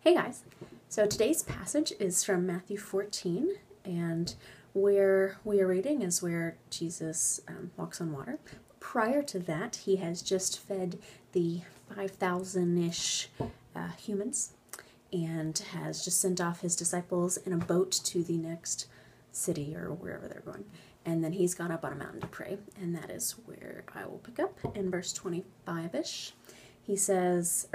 Hey guys, so today's passage is from Matthew 14, and where we are reading is where Jesus walks on water. Prior to that, he has just fed the 5,000-ish humans and has just sent off his disciples in a boat to the next city or wherever they're going. And then he's gone up on a mountain to pray, and that is where I will pick up in verse 25-ish. It says,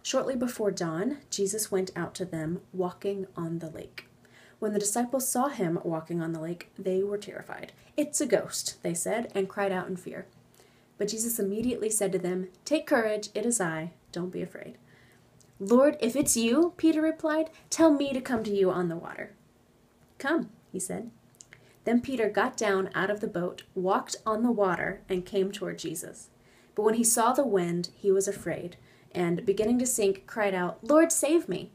"Shortly before dawn, Jesus went out to them, walking on the lake. When the disciples saw him walking on the lake, they were terrified. 'It's a ghost,' they said, and cried out in fear. But Jesus immediately said to them, 'Take courage, it is I, don't be afraid.' 'Lord, if it's you,' Peter replied, 'tell me to come to you on the water.' 'Come,' he said. Then Peter got down out of the boat, walked on the water, and came toward Jesus. But when he saw the wind, he was afraid, and, beginning to sink, cried out, 'Lord, save me!'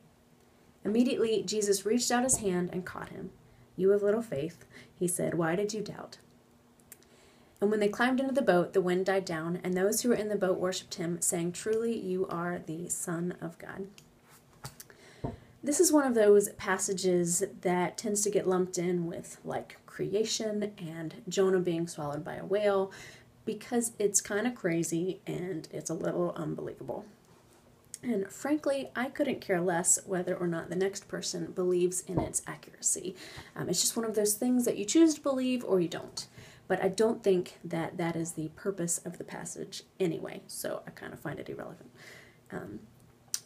Immediately Jesus reached out his hand and caught him. 'You have little faith,' he said, 'why did you doubt?' And when they climbed into the boat, the wind died down, and those who were in the boat worshipped him, saying, 'Truly you are the Son of God.'" This is one of those passages that tends to get lumped in with, like, creation and Jonah being swallowed by a whale, because it's kind of crazy and it's a little unbelievable. And frankly, I couldn't care less whether or not the next person believes in its accuracy. It's just one of those things that you choose to believe or you don't. But I don't think that that is the purpose of the passage anyway, so I kind of find it irrelevant.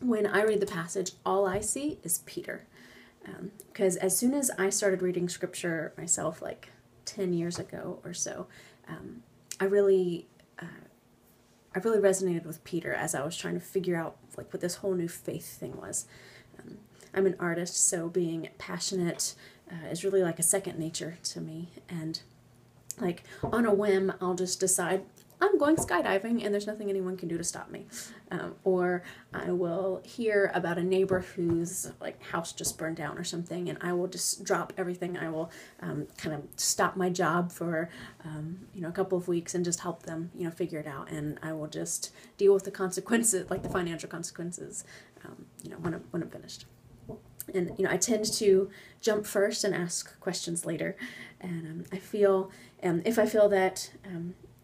When I read the passage, all I see is Peter. Because as soon as I started reading scripture myself, like 10 years ago or so, I really resonated with Peter as I was trying to figure out like what this whole new faith thing was. I'm an artist, so being passionate is really like a second nature to me. And like on a whim, I'll just decide I'm going skydiving and there's nothing anyone can do to stop me. Or I will hear about a neighbor whose like house just burned down or something, and I will just drop everything. I will kind of stop my job for a couple of weeks and just help them figure it out, and I will just deal with the consequences, like the financial consequences, when I'm finished. And I tend to jump first and ask questions later, and I feel if I feel that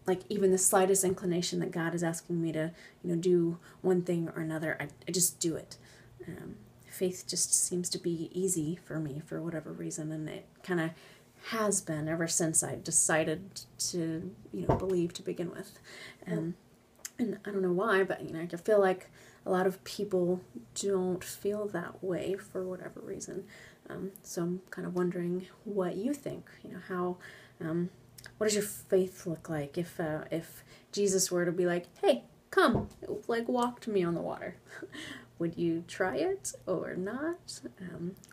like even the slightest inclination that God is asking me to do one thing or another, I just do it. Faith just seems to be easy for me for whatever reason, and it kind of has been ever since I decided to believe to begin with. And I don't know why, but I feel like a lot of people don't feel that way for whatever reason. So I'm kind of wondering what you think. How what does your faith look like if Jesus were to be like, "Hey, come, like walk to me on the water"? Would you try it or not?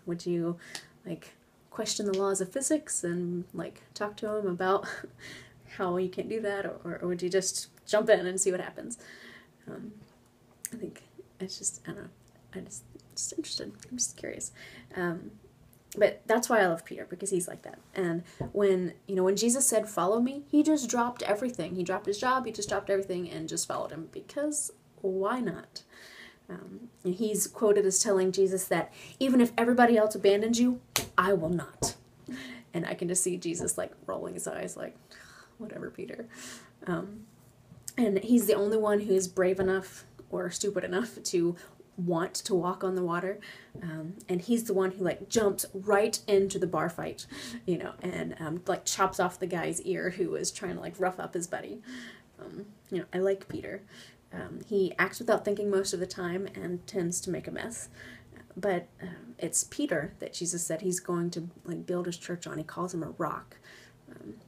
Would you like question the laws of physics and like talk to him about how you can't do that, or would you just jump in and see what happens? I think it's just, I don't know, I'm just interested. I'm just curious. But that's why I love Peter, because he's like that. And when Jesus said, "Follow me," he just dropped everything. He dropped his job, he just dropped everything and just followed him, because why not? And he's quoted as telling Jesus that even if everybody else abandons you, I will not. And I can just see Jesus like rolling his eyes like, whatever, Peter. And he's the only one who's brave enough or stupid enough to want to walk on the water, and he's the one who like jumps right into the bar fight, and like chops off the guy's ear who was trying to like rough up his buddy. I like Peter. He acts without thinking most of the time and tends to make a mess, but it's Peter that Jesus said he's going to like build his church on. He calls him a rock, and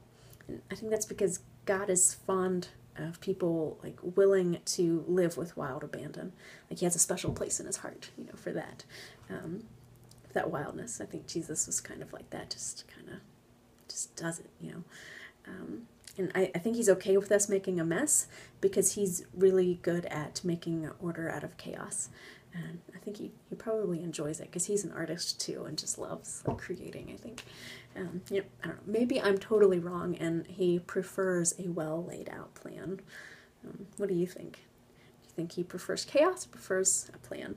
I think that's because God is fond of people like willing to live with wild abandon. Like he has a special place in his heart, for that, that wildness. I think Jesus was kind of like that, just does it, and I think he's okay with us making a mess because he's really good at making order out of chaos. And I think he probably enjoys it because he's an artist too and just loves like creating, I think. I don't know. Maybe I'm totally wrong and he prefers a well laid out plan. What do you think? Do you think he prefers chaos or prefers a plan?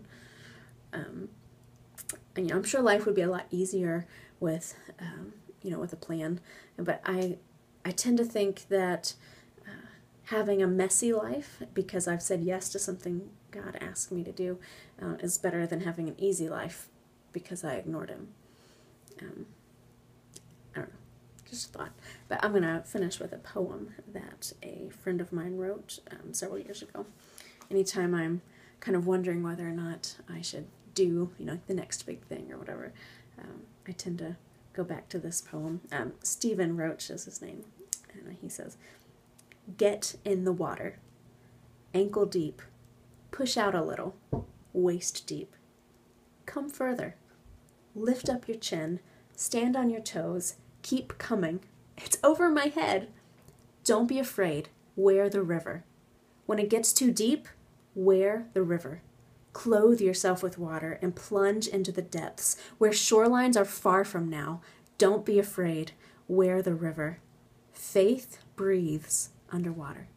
And, I'm sure life would be a lot easier with, with a plan. But I tend to think that having a messy life, because I've said yes to something God asked me to do, is better than having an easy life because I ignored him. I don't know, just a thought. But I'm going to finish with a poem that a friend of mine wrote several years ago. Anytime I'm kind of wondering whether or not I should do, the next big thing or whatever, I tend to go back to this poem. Stephen Roach is his name, and he says, "Get in the water, ankle deep, push out a little, waist deep. Come further, lift up your chin, stand on your toes, keep coming. It's over my head. Don't be afraid, wear the river. When it gets too deep, wear the river. Clothe yourself with water and plunge into the depths where shorelines are far from now. Don't be afraid, wear the river. Faith breathes underwater."